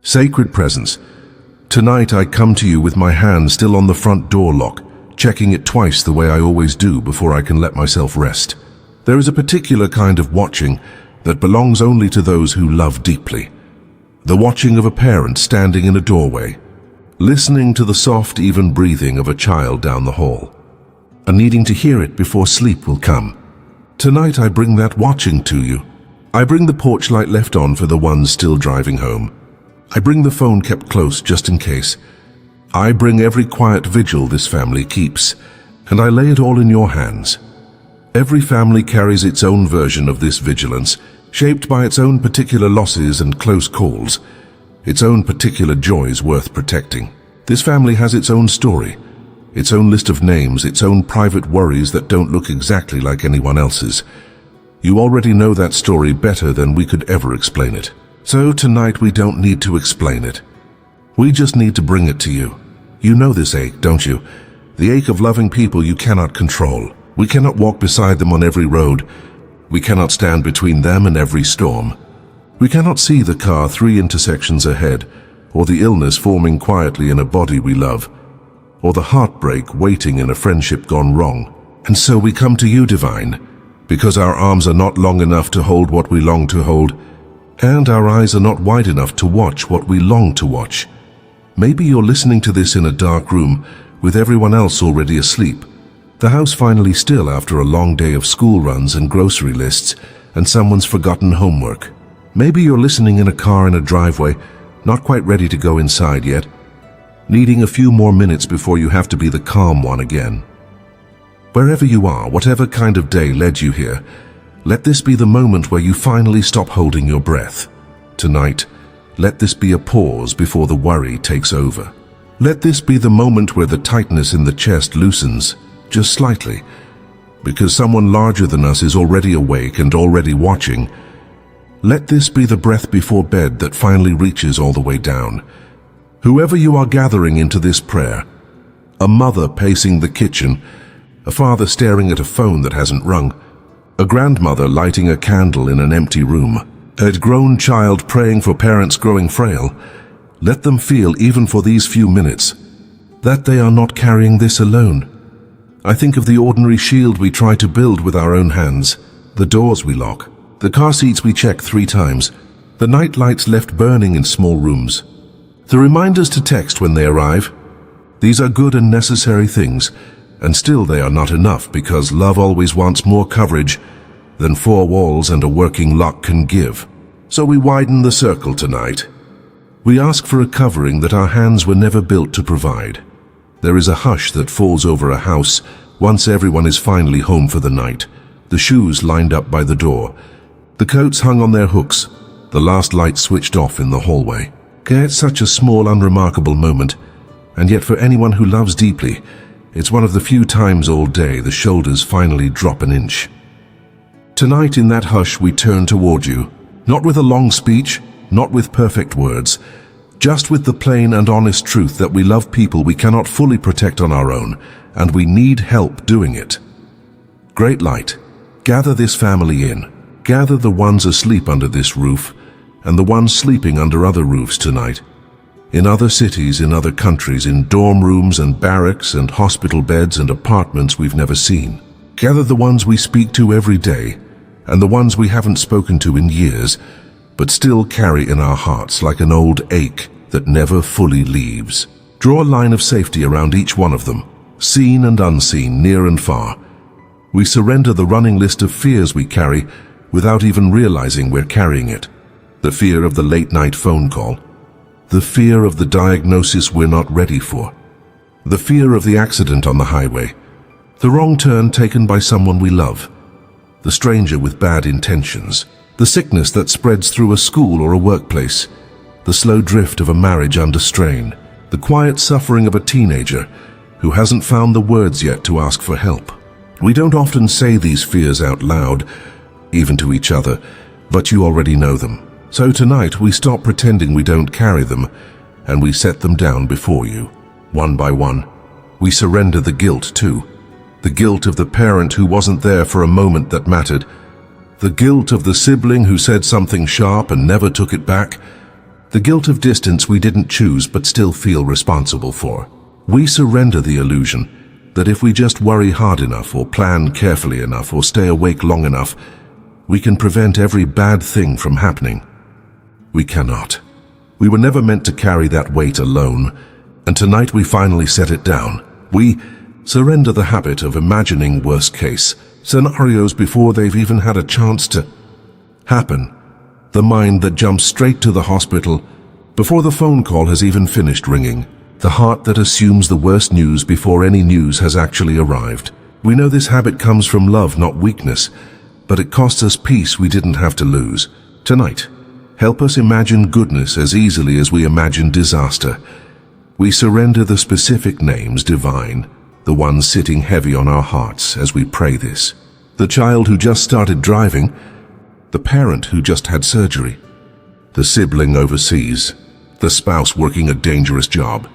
Sacred presence, tonight I come to you with my hand still on the front door lock, checking it twice the way I always do before I can let myself rest. There is a particular kind of watching that belongs only to those who love deeply. The watching of a parent standing in a doorway, listening to the soft, even breathing of a child down the hall, and needing to hear it before sleep will come. Tonight I bring that watching to you. I bring the porch light left on for the ones still driving home. I bring the phone kept close just in case. I bring every quiet vigil this family keeps, and I lay it all in your hands. Every family carries its own version of this vigilance, shaped by its own particular losses and close calls, its own particular joys worth protecting. This family has its own story, its own list of names, its own private worries that don't look exactly like anyone else's. You already know that story better than we could ever explain it. So tonight we don't need to explain it. We just need to bring it to you. You know this ache, don't you? The ache of loving people you cannot control. We cannot walk beside them on every road. We cannot stand between them and every storm. We cannot see the car 3 intersections ahead, or the illness forming quietly in a body we love, or the heartbreak waiting in a friendship gone wrong. And so we come to you, Divine, because our arms are not long enough to hold what we long to hold, and our eyes are not wide enough to watch what we long to watch. Maybe you're listening to this in a dark room with everyone else already asleep, the house finally still after a long day of school runs and grocery lists and someone's forgotten homework. Maybe you're listening in a car in a driveway, not quite ready to go inside yet, needing a few more minutes before you have to be the calm one again. Wherever you are, whatever kind of day led you here, let this be the moment where you finally stop holding your breath. Tonight, let this be a pause before the worry takes over. Let this be the moment where the tightness in the chest loosens, just slightly, because someone larger than us is already awake and already watching. Let this be the breath before bed that finally reaches all the way down. Whoever you are gathering into this prayer, a mother pacing the kitchen, a father staring at a phone that hasn't rung, a grandmother lighting a candle in an empty room, a grown child praying for parents growing frail, let them feel, even for these few minutes, that they are not carrying this alone. I think of the ordinary shield we try to build with our own hands, the doors we lock, the car seats we check 3 times, the night lights left burning in small rooms, the reminders to text when they arrive. These are good and necessary things, and still they are not enough, because love always wants more coverage than 4 walls and a working lock can give. So we widen the circle tonight. We ask for a covering that our hands were never built to provide. There is a hush that falls over a house once everyone is finally home for the night, the shoes lined up by the door, the coats hung on their hooks, the last light switched off in the hallway. It's such a small, unremarkable moment, and yet for anyone who loves deeply, it's one of the few times all day the shoulders finally drop an inch. Tonight in that hush we turn toward you, not with a long speech, not with perfect words, just with the plain and honest truth that we love people we cannot fully protect on our own, and we need help doing it. Great light, gather this family in, gather the ones asleep under this roof, and the ones sleeping under other roofs tonight, in other cities, in other countries, in dorm rooms and barracks and hospital beds and apartments we've never seen. Gather the ones we speak to every day, and the ones we haven't spoken to in years, but still carry in our hearts like an old ache that never fully leaves. Draw a line of safety around each one of them, seen and unseen, near and far. We surrender the running list of fears we carry without even realizing we're carrying it. The fear of the late-night phone call, the fear of the diagnosis we're not ready for, the fear of the accident on the highway, the wrong turn taken by someone we love, the stranger with bad intentions, the sickness that spreads through a school or a workplace, the slow drift of a marriage under strain, the quiet suffering of a teenager who hasn't found the words yet to ask for help. We don't often say these fears out loud, even to each other, but you already know them. So tonight we stop pretending we don't carry them, and we set them down before you, one by one. We surrender the guilt too. The guilt of the parent who wasn't there for a moment that mattered. The guilt of the sibling who said something sharp and never took it back. The guilt of distance we didn't choose but still feel responsible for. We surrender the illusion that if we just worry hard enough or plan carefully enough or stay awake long enough, we can prevent every bad thing from happening. We cannot. We were never meant to carry that weight alone, and tonight we finally set it down. We surrender the habit of imagining worst-case scenarios before they've even had a chance to happen. The mind that jumps straight to the hospital before the phone call has even finished ringing. The heart that assumes the worst news before any news has actually arrived. We know this habit comes from love, not weakness, but it costs us peace we didn't have to lose. Tonight, help us imagine goodness as easily as we imagine disaster. We surrender the specific names divine, the ones sitting heavy on our hearts as we pray this. The child who just started driving, the parent who just had surgery, the sibling overseas, the spouse working a dangerous job,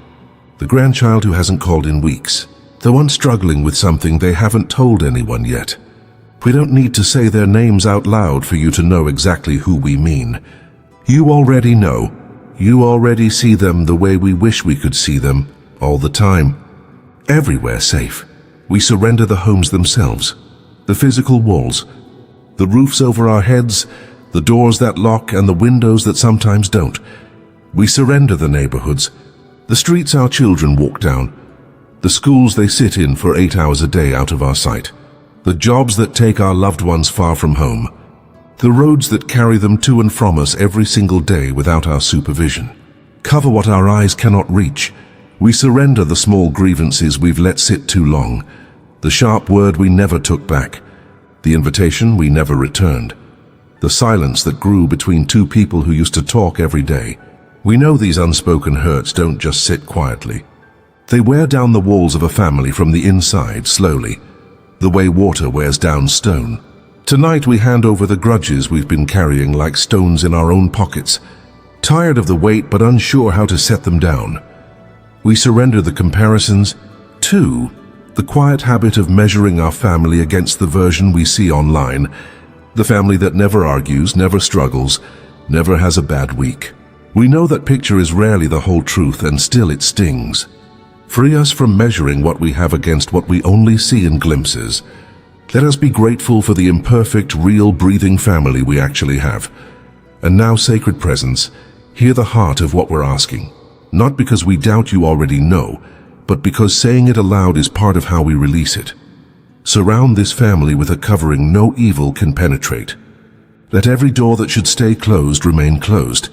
the grandchild who hasn't called in weeks, the one struggling with something they haven't told anyone yet. We don't need to say their names out loud for you to know exactly who we mean. You already know. You already see them the way we wish we could see them, all the time. Everywhere safe. We surrender the homes themselves, the physical walls, the roofs over our heads, the doors that lock and the windows that sometimes don't. We surrender the neighborhoods, the streets our children walk down, the schools they sit in for 8 hours a day out of our sight, the jobs that take our loved ones far from home, the roads that carry them to and from us every single day without our supervision. Cover what our eyes cannot reach. We surrender the small grievances we've let sit too long, the sharp word we never took back, the invitation we never returned, the silence that grew between two people who used to talk every day. We know these unspoken hurts don't just sit quietly. They wear down the walls of a family from the inside slowly, the way water wears down stone. Tonight we hand over the grudges we've been carrying like stones in our own pockets, tired of the weight but unsure how to set them down. We surrender the comparisons, too, the quiet habit of measuring our family against the version we see online, the family that never argues, never struggles, never has a bad week. We know that picture is rarely the whole truth, and still it stings. Free us from measuring what we have against what we only see in glimpses. Let us be grateful for the imperfect, real, breathing family we actually have. And now, sacred presence, hear the heart of what we're asking. Not because we doubt you already know, but because saying it aloud is part of how we release it. Surround this family with a covering no evil can penetrate. Let every door that should stay closed remain closed,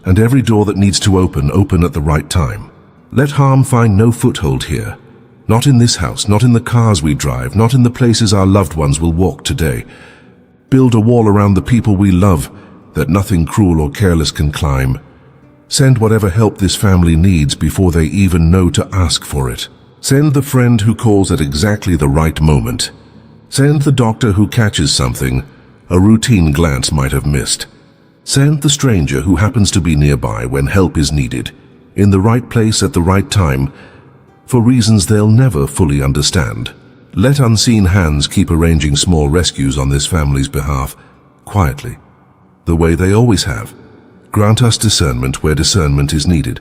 and every door that needs to open at the right time. Let harm find no foothold here. Not in this house, not in the cars we drive, not in the places our loved ones will walk today. Build a wall around the people we love that nothing cruel or careless can climb. Send whatever help this family needs before they even know to ask for it. Send the friend who calls at exactly the right moment. Send the doctor who catches something a routine glance might have missed. Send the stranger who happens to be nearby when help is needed, in the right place at the right time, for reasons they'll never fully understand. Let unseen hands keep arranging small rescues on this family's behalf, quietly, the way they always have. Grant us discernment where discernment is needed,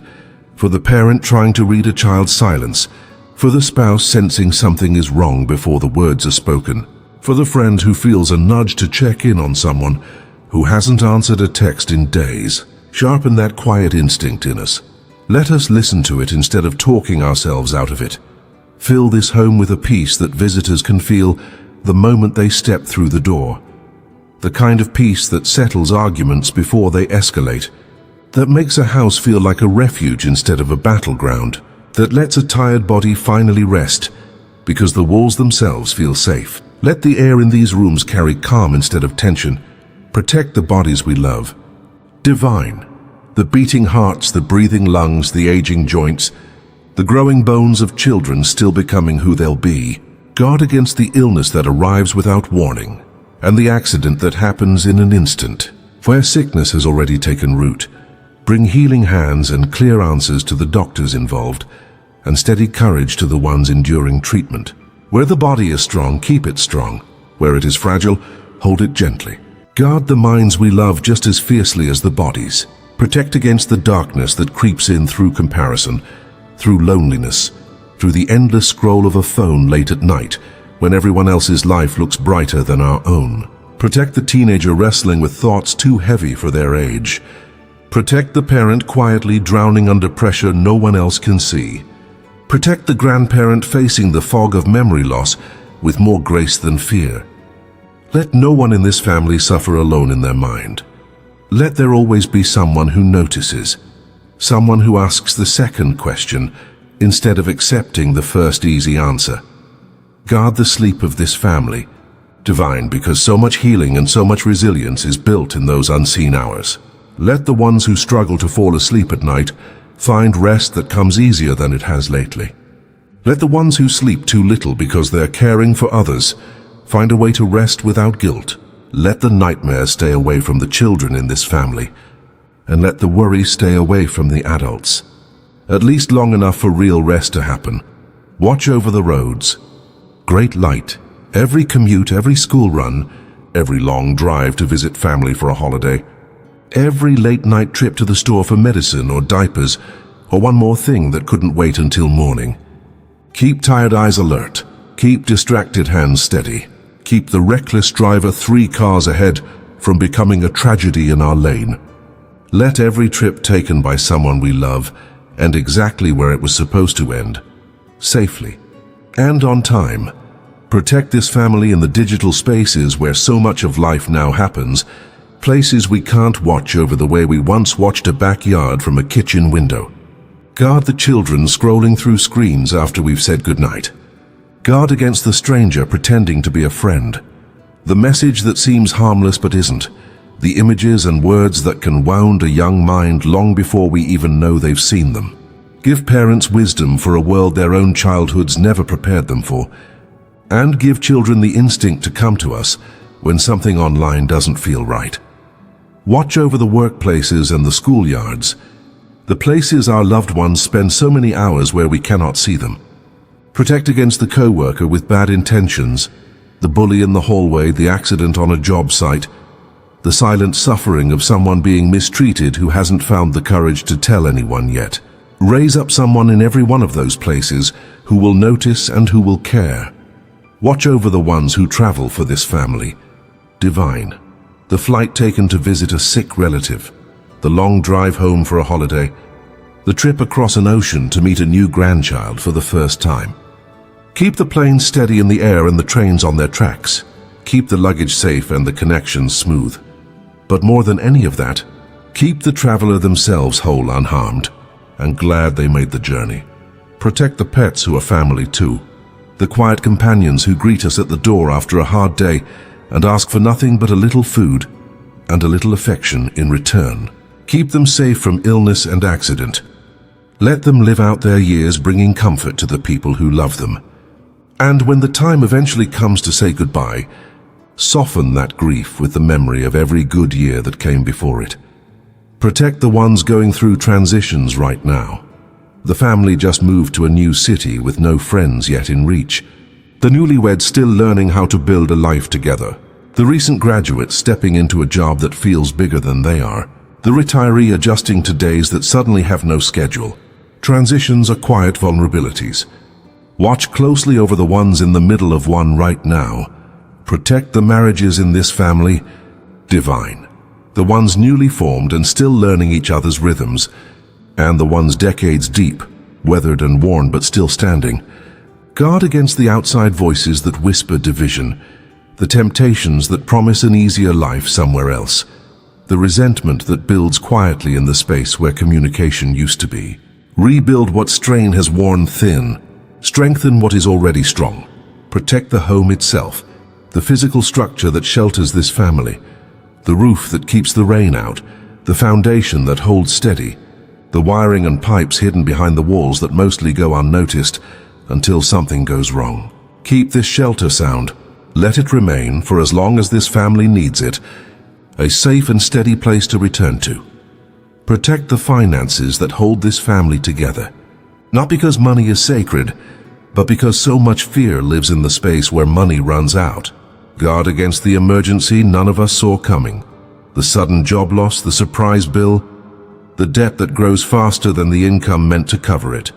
for the parent trying to read a child's silence, for the spouse sensing something is wrong before the words are spoken, for the friend who feels a nudge to check in on someone who hasn't answered a text in days. Sharpen that quiet instinct in us. Let us listen to it instead of talking ourselves out of it. Fill this home with a peace that visitors can feel the moment they step through the door. The kind of peace that settles arguments before they escalate, that makes a house feel like a refuge instead of a battleground, that lets a tired body finally rest because the walls themselves feel safe. Let the air in these rooms carry calm instead of tension. Protect the bodies we love. Divine, the beating hearts, the breathing lungs, the aging joints, the growing bones of children still becoming who they'll be. Guard against the illness that arrives without warning, and the accident that happens in an instant. Where sickness has already taken root, bring healing hands and clear answers to the doctors involved, and steady courage to the ones enduring treatment. Where the body is strong, keep it strong. Where it is fragile, hold it gently. Guard the minds we love just as fiercely as the bodies. Protect against the darkness that creeps in through comparison, through loneliness, through the endless scroll of a phone late at night when everyone else's life looks brighter than our own. Protect the teenager wrestling with thoughts too heavy for their age. Protect the parent quietly drowning under pressure no one else can see. Protect the grandparent facing the fog of memory loss with more grace than fear. Let no one in this family suffer alone in their mind. Let there always be someone who notices, someone who asks the second question instead of accepting the first easy answer. Guard the sleep of this family, divine because so much healing and so much resilience is built in those unseen hours. Let the ones who struggle to fall asleep at night find rest that comes easier than it has lately. Let the ones who sleep too little because they're caring for others find a way to rest without guilt. Let the nightmares stay away from the children in this family, and let the worry stay away from the adults. At least long enough for real rest to happen. Watch over the roads. Great light. Every commute, every school run, every long drive to visit family for a holiday, every late-night trip to the store for medicine or diapers, or one more thing that couldn't wait until morning. Keep tired eyes alert. Keep distracted hands steady. Keep the reckless driver 3 cars ahead from becoming a tragedy in our lane. Let every trip taken by someone we love end exactly where it was supposed to end, safely and on time. Protect this family in the digital spaces where so much of life now happens, places we can't watch over the way we once watched a backyard from a kitchen window. Guard the children scrolling through screens after we've said goodnight. Guard against the stranger pretending to be a friend. The message that seems harmless but isn't. The images and words that can wound a young mind long before we even know they've seen them. Give parents wisdom for a world their own childhoods never prepared them for. And give children the instinct to come to us when something online doesn't feel right. Watch over the workplaces and the schoolyards, the places our loved ones spend so many hours where we cannot see them. Protect against the co-worker with bad intentions, the bully in the hallway, the accident on a job site, the silent suffering of someone being mistreated who hasn't found the courage to tell anyone yet. Raise up someone in every one of those places who will notice and who will care. Watch over the ones who travel for this family. Divine. The flight taken to visit a sick relative, the long drive home for a holiday, the trip across an ocean to meet a new grandchild for the first time. Keep the planes steady in the air and the trains on their tracks. Keep the luggage safe and the connections smooth. But more than any of that, keep the traveler themselves whole, unharmed, and glad they made the journey. Protect the pets who are family too, the quiet companions who greet us at the door after a hard day and ask for nothing but a little food and a little affection in return. Keep them safe from illness and accident. Let them live out their years bringing comfort to the people who love them. And when the time eventually comes to say goodbye, soften that grief with the memory of every good year that came before it. Protect the ones going through transitions right now. The family just moved to a new city with no friends yet in reach. The newlyweds still learning how to build a life together. The recent graduate stepping into a job that feels bigger than they are. The retiree adjusting to days that suddenly have no schedule. Transitions are quiet vulnerabilities. Watch closely over the ones in the middle of one right now. Protect the marriages in this family. Divine. The ones newly formed and still learning each other's rhythms, and the ones decades deep, weathered and worn but still standing. Guard against the outside voices that whisper division, the temptations that promise an easier life somewhere else, the resentment that builds quietly in the space where communication used to be. Rebuild what strain has worn thin. Strengthen what is already strong. Protect the home itself, the physical structure that shelters this family, the roof that keeps the rain out, the foundation that holds steady, the wiring and pipes hidden behind the walls that mostly go unnoticed until something goes wrong. Keep this shelter sound. Let it remain, for as long as this family needs it, a safe and steady place to return to. Protect the finances that hold this family together. Not because money is sacred, but because so much fear lives in the space where money runs out. Guard against the emergency none of us saw coming. The sudden job loss, the surprise bill, the debt that grows faster than the income meant to cover it.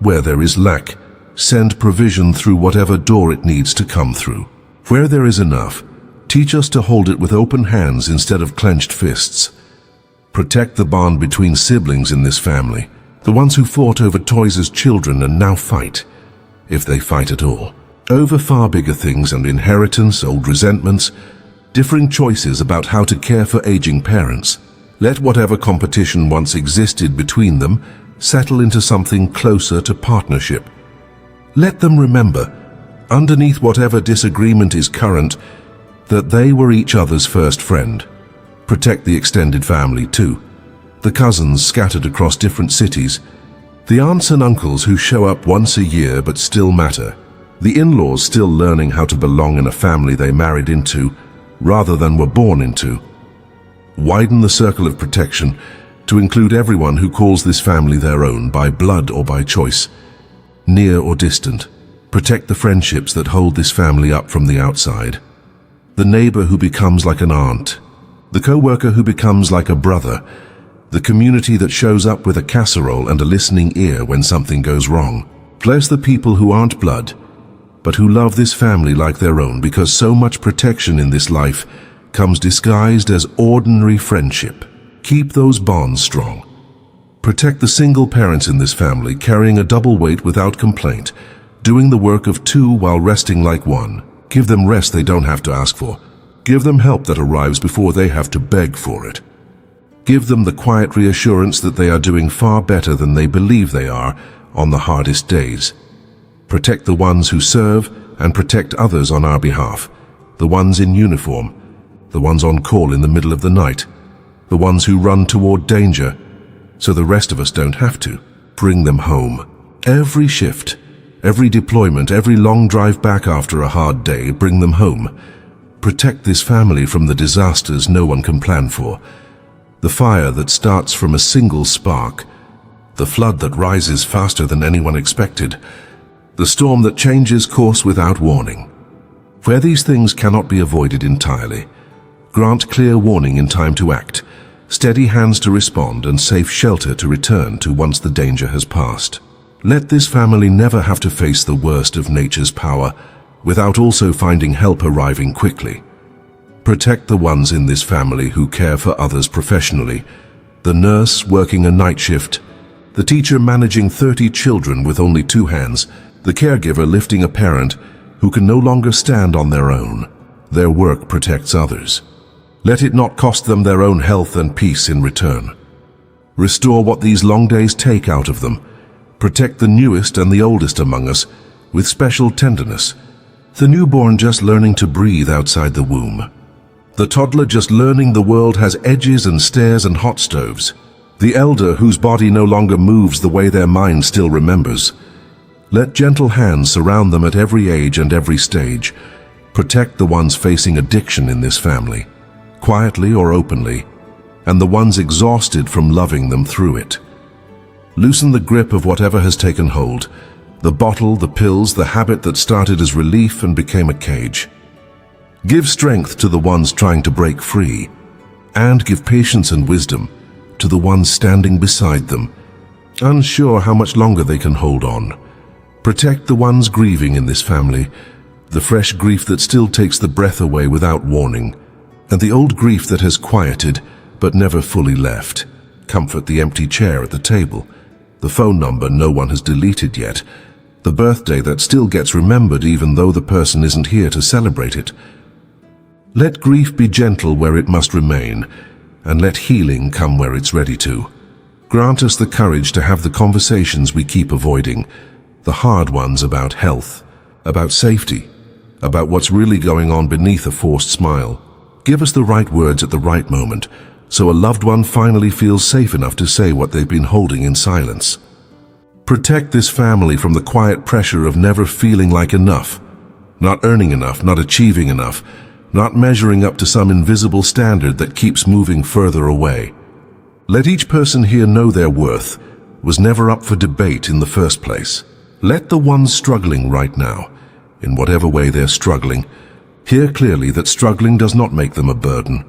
Where there is lack, send provision through whatever door it needs to come through. Where there is enough, teach us to hold it with open hands instead of clenched fists. Protect the bond between siblings in this family, the ones who fought over toys as children and now fight, if they fight at all, over far bigger things and inheritance, old resentments, differing choices about how to care for aging parents. Let whatever competition once existed between them settle into something closer to partnership. Let them remember, underneath whatever disagreement is current, that they were each other's first friend. Protect the extended family too, the cousins scattered across different cities, the aunts and uncles who show up once a year but still matter, the in-laws still learning how to belong in a family they married into rather than were born into. Widen the circle of protection to include everyone who calls this family their own by blood or by choice, near or distant. Protect the friendships that hold this family up from the outside. The neighbor who becomes like an aunt, the co-worker who becomes like a brother, the community that shows up with a casserole and a listening ear when something goes wrong. Bless the people who aren't blood, but who love this family like their own, because so much protection in this life comes disguised as ordinary friendship. Keep those bonds strong. Protect the single parents in this family, carrying a double weight without complaint, doing the work of two while resting like one. Give them rest they don't have to ask for. Give them help that arrives before they have to beg for it. Give them the quiet reassurance that they are doing far better than they believe they are on the hardest days. Protect the ones who serve and protect others on our behalf, the ones in uniform, the ones on call in the middle of the night, the ones who run toward danger so the rest of us don't have to. Bring them home. Every shift, every deployment, every long drive back after a hard day, bring them home. Protect this family from the disasters no one can plan for, the fire that starts from a single spark, the flood that rises faster than anyone expected, the storm that changes course without warning. Where these things cannot be avoided entirely, grant clear warning in time to act, steady hands to respond, and safe shelter to return to once the danger has passed. Let this family never have to face the worst of nature's power without also finding help arriving quickly. Protect the ones in this family who care for others professionally, the nurse working a night shift, the teacher managing 30 children with only 2 hands, the caregiver lifting a parent who can no longer stand on their own. Their work protects others. Let it not cost them their own health and peace in return. Restore what these long days take out of them. Protect the newest and the oldest among us with special tenderness. The newborn just learning to breathe outside the womb. The toddler just learning the world has edges and stairs and hot stoves. The elder whose body no longer moves the way their mind still remembers. Let gentle hands surround them at every age and every stage. Protect the ones facing addiction in this family, quietly or openly, and the ones exhausted from loving them through it. Loosen the grip of whatever has taken hold, the bottle, the pills, the habit that started as relief and became a cage. Give strength to the ones trying to break free, and give patience and wisdom to the ones standing beside them, unsure how much longer they can hold on. Protect the ones grieving in this family, the fresh grief that still takes the breath away without warning, and the old grief that has quieted but never fully left. Comfort the empty chair at the table, the phone number no one has deleted yet, the birthday that still gets remembered even though the person isn't here to celebrate it. Let grief be gentle where it must remain, and let healing come where it's ready to. Grant us the courage to have the conversations we keep avoiding, the hard ones about health, about safety, about what's really going on beneath a forced smile. Give us the right words at the right moment, so a loved one finally feels safe enough to say what they've been holding in silence. Protect this family from the quiet pressure of never feeling like enough, not earning enough, not achieving enough, not measuring up to some invisible standard that keeps moving further away. Let each person here know their worth was never up for debate in the first place. Let the ones struggling right now, in whatever way they're struggling, hear clearly that struggling does not make them a burden.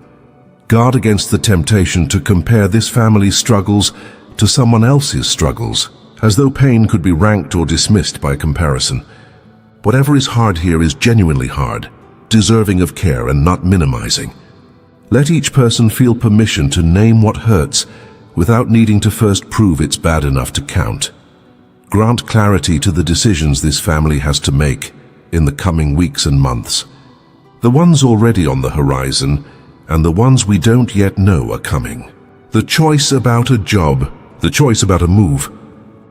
Guard against the temptation to compare this family's struggles to someone else's struggles, as though pain could be ranked or dismissed by comparison. Whatever is hard here is genuinely hard, deserving of care and not minimizing. Let each person feel permission to name what hurts without needing to first prove it's bad enough to count. Grant clarity to the decisions this family has to make in the coming weeks and months. The ones already on the horizon and the ones we don't yet know are coming. The choice about a job, the choice about a move,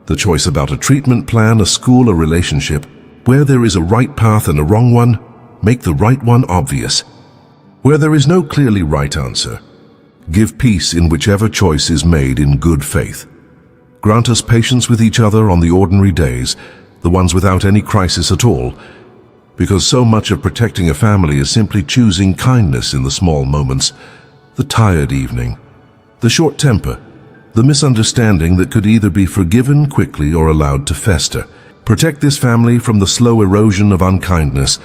the choice about a treatment plan, a school, a relationship. Where there is a right path and a wrong one, make the right one obvious. Where there is no clearly right answer, give peace in whichever choice is made in good faith. Grant us patience with each other on the ordinary days, the ones without any crisis at all, because so much of protecting a family is simply choosing kindness in the small moments, the tired evening, the short temper, the misunderstanding that could either be forgiven quickly or allowed to fester. Protect this family from the slow erosion of unkindness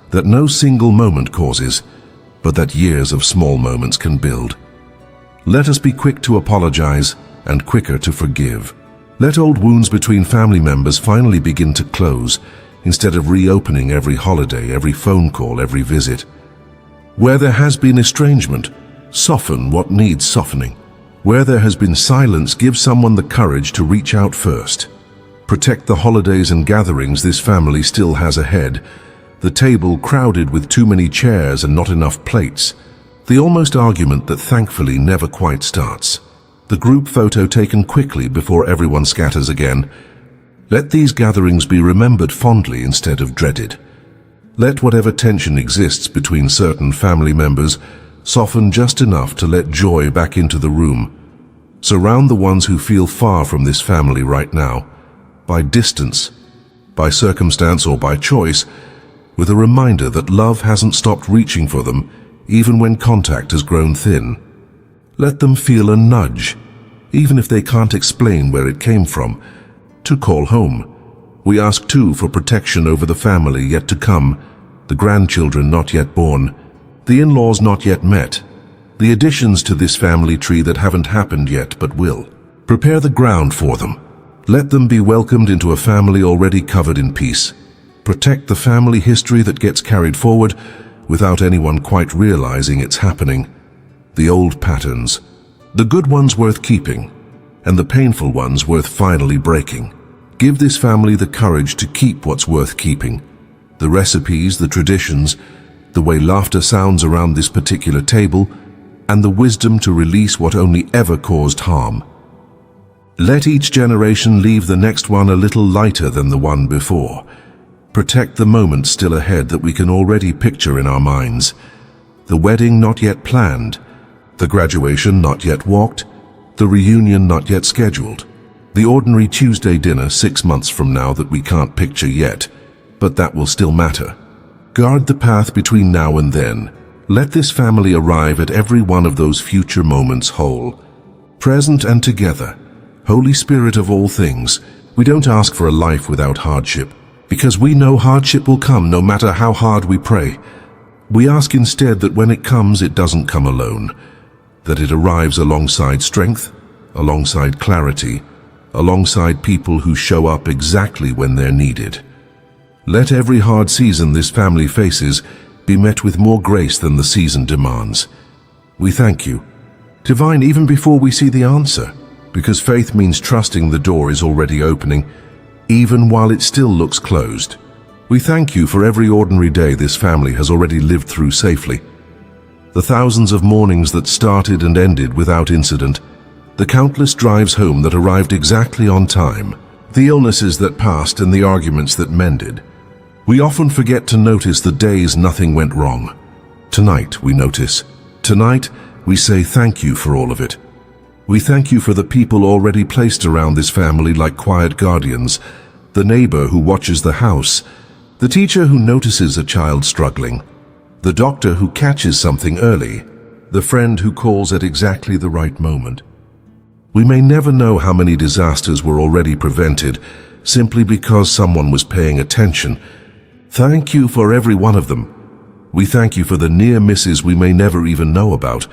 that no single moment causes, but that years of small moments can build. Let us be quick to apologize and quicker to forgive. Let old wounds between family members finally begin to close, instead of reopening every holiday, every phone call, every visit. Where there has been estrangement, soften what needs softening. Where there has been silence, give someone the courage to reach out first. Protect the holidays and gatherings this family still has ahead, the table crowded with too many chairs and not enough plates, the almost argument that thankfully never quite starts, the group photo taken quickly before everyone scatters again. Let these gatherings be remembered fondly instead of dreaded. Let whatever tension exists between certain family members soften just enough to let joy back into the room. Surround the ones who feel far from this family right now, by distance, by circumstance or by choice, with a reminder that love hasn't stopped reaching for them even when contact has grown thin. Let them feel a nudge, even if they can't explain where it came from, to call home. We ask too for protection over the family yet to come, the grandchildren not yet born, the in-laws not yet met, the additions to this family tree that haven't happened yet but will. Prepare the ground for them. Let them be welcomed into a family already covered in peace. Protect the family history that gets carried forward without anyone quite realizing it's happening. The old patterns, the good ones worth keeping, and the painful ones worth finally breaking. Give this family the courage to keep what's worth keeping. The recipes, the traditions, the way laughter sounds around this particular table, and the wisdom to release what only ever caused harm. Let each generation leave the next one a little lighter than the one before. Protect the moments still ahead that we can already picture in our minds. The wedding not yet planned, the graduation not yet walked, the reunion not yet scheduled, the ordinary Tuesday dinner 6 months from now that we can't picture yet, but that will still matter. Guard the path between now and then. Let this family arrive at every one of those future moments whole, present and together. Holy Spirit of all things, we don't ask for a life without hardship, because we know hardship will come no matter how hard we pray. We ask instead that when it comes, it doesn't come alone, that it arrives alongside strength, alongside clarity, alongside people who show up exactly when they're needed. Let every hard season this family faces be met with more grace than the season demands. We thank you, Divine, even before we see the answer, because faith means trusting the door is already opening, even while it still looks closed. We thank you for every ordinary day this family has already lived through safely. The thousands of mornings that started and ended without incident, the countless drives home that arrived exactly on time, the illnesses that passed and the arguments that mended. We often forget to notice the days nothing went wrong. Tonight we notice. Tonight we say thank you for all of it. We thank you for the people already placed around this family like quiet guardians, the neighbor who watches the house, the teacher who notices a child struggling, the doctor who catches something early, the friend who calls at exactly the right moment. We may never know how many disasters were already prevented simply because someone was paying attention. Thank you for every one of them. We thank you for the near misses we may never even know about.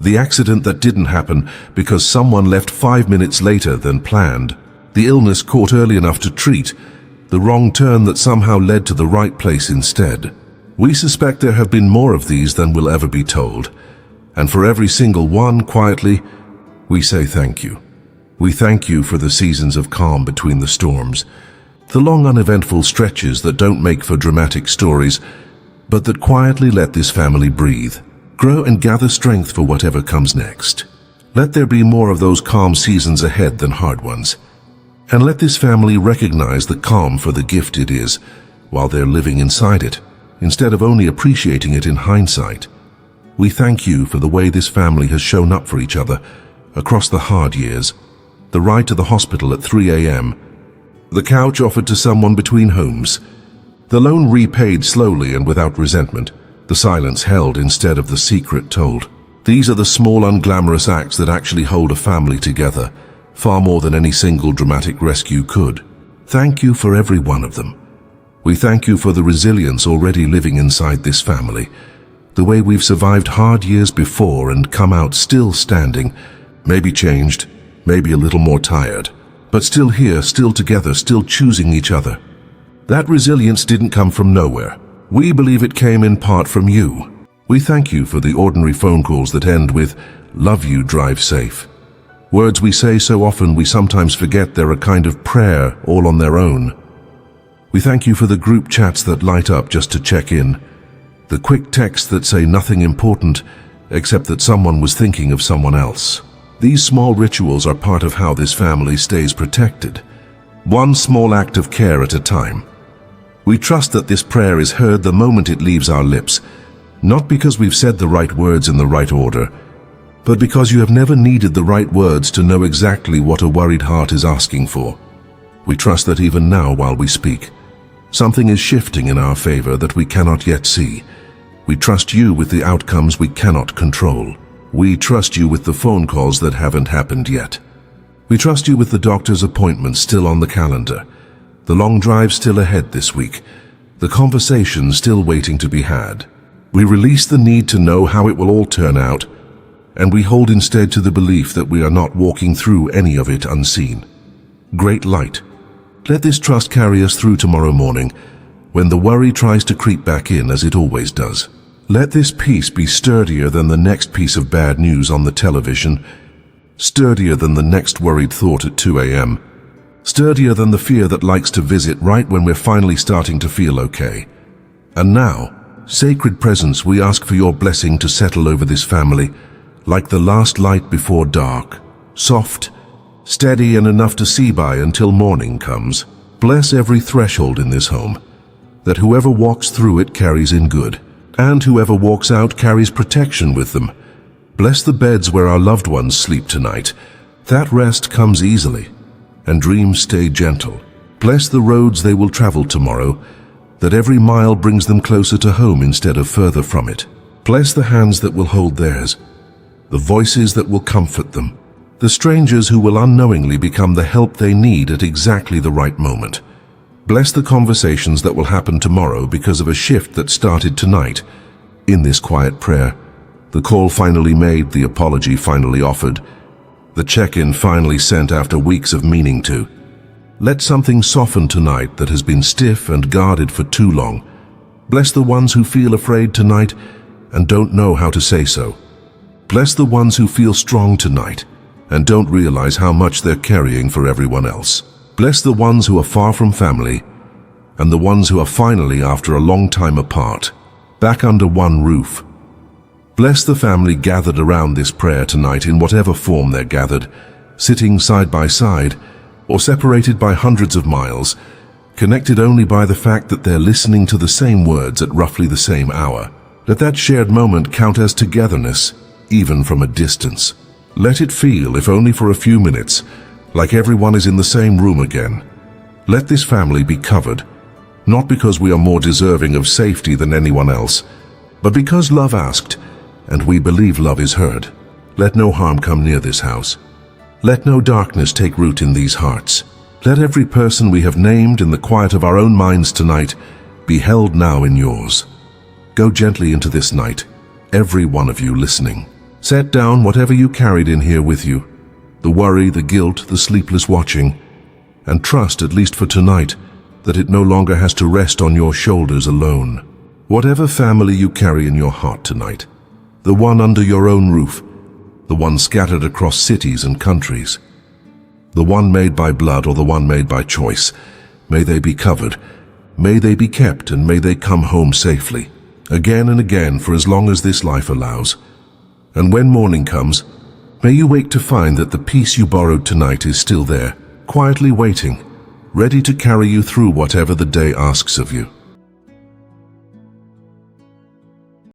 The accident that didn't happen because someone left 5 minutes later than planned. The illness caught early enough to treat. The wrong turn that somehow led to the right place instead. We suspect there have been more of these than will ever be told. And for every single one, quietly, we say thank you. We thank you for the seasons of calm between the storms. The long uneventful stretches that don't make for dramatic stories, but that quietly let this family breathe, grow and gather strength for whatever comes next. Let there be more of those calm seasons ahead than hard ones. And let this family recognize the calm for the gift it is, while they're living inside it, instead of only appreciating it in hindsight. We thank you for the way this family has shown up for each other across the hard years. The ride to the hospital at 3 a.m., the couch offered to someone between homes, the loan repaid slowly and without resentment, the silence held instead of the secret told. These are the small unglamorous acts that actually hold a family together, far more than any single dramatic rescue could. Thank you for every one of them. We thank you for the resilience already living inside this family, the way we've survived hard years before and come out still standing, maybe changed, maybe a little more tired, but still here, still together, still choosing each other. That resilience didn't come from nowhere. We believe it came in part from you. We thank you for the ordinary phone calls that end with, "Love you, drive safe." Words we say so often we sometimes forget they're a kind of prayer all on their own. We thank you for the group chats that light up just to check in, the quick texts that say nothing important except that someone was thinking of someone else. These small rituals are part of how this family stays protected, one small act of care at a time. We trust that this prayer is heard the moment it leaves our lips, not because we've said the right words in the right order, but because you have never needed the right words to know exactly what a worried heart is asking for. We trust that even now while we speak, something is shifting in our favor that we cannot yet see. We trust you with the outcomes we cannot control. We trust you with the phone calls that haven't happened yet. We trust you with the doctor's appointments still on the calendar, the long drive still ahead this week, the conversation still waiting to be had. We release the need to know how it will all turn out, and we hold instead to the belief that we are not walking through any of it unseen. Great light, let this trust carry us through tomorrow morning, when the worry tries to creep back in as it always does. Let this peace be sturdier than the next piece of bad news on the television, sturdier than the next worried thought at 2 a.m., sturdier than the fear that likes to visit right when we're finally starting to feel okay. And now, sacred presence, we ask for your blessing to settle over this family, like the last light before dark, soft, steady and enough to see by until morning comes. Bless every threshold in this home, that whoever walks through it carries in good, and whoever walks out carries protection with them. Bless the beds where our loved ones sleep tonight, that rest comes easily, and dreams stay gentle. Bless the roads they will travel tomorrow, that every mile brings them closer to home instead of further from it. Bless the hands that will hold theirs, the voices that will comfort them, the strangers who will unknowingly become the help they need at exactly the right moment. Bless the conversations that will happen tomorrow because of a shift that started tonight. In this quiet prayer, the call finally made, the apology finally offered, the check-in finally sent after weeks of meaning to. Let something soften tonight that has been stiff and guarded for too long. Bless the ones who feel afraid tonight and don't know how to say so. Bless the ones who feel strong tonight and don't realize how much they're carrying for everyone else. Bless the ones who are far from family and the ones who are finally, after a long time apart, back under one roof. Bless the family gathered around this prayer tonight in whatever form they're gathered, sitting side by side or separated by hundreds of miles, connected only by the fact that they're listening to the same words at roughly the same hour. Let that shared moment count as togetherness, even from a distance. Let it feel, if only for a few minutes, like everyone is in the same room again. Let this family be covered, not because we are more deserving of safety than anyone else, but because love asked, and we believe love is heard. Let no harm come near this house. Let no darkness take root in these hearts. Let every person we have named in the quiet of our own minds tonight be held now in yours. Go gently into this night, every one of you listening. Set down whatever you carried in here with you, the worry, the guilt, the sleepless watching, and trust, at least for tonight, that it no longer has to rest on your shoulders alone. Whatever family you carry in your heart tonight, the one under your own roof, the one scattered across cities and countries, the one made by blood or the one made by choice, may they be covered, may they be kept, and may they come home safely, again and again for as long as this life allows. And when morning comes, may you wake to find that the peace you borrowed tonight is still there, quietly waiting, ready to carry you through whatever the day asks of you.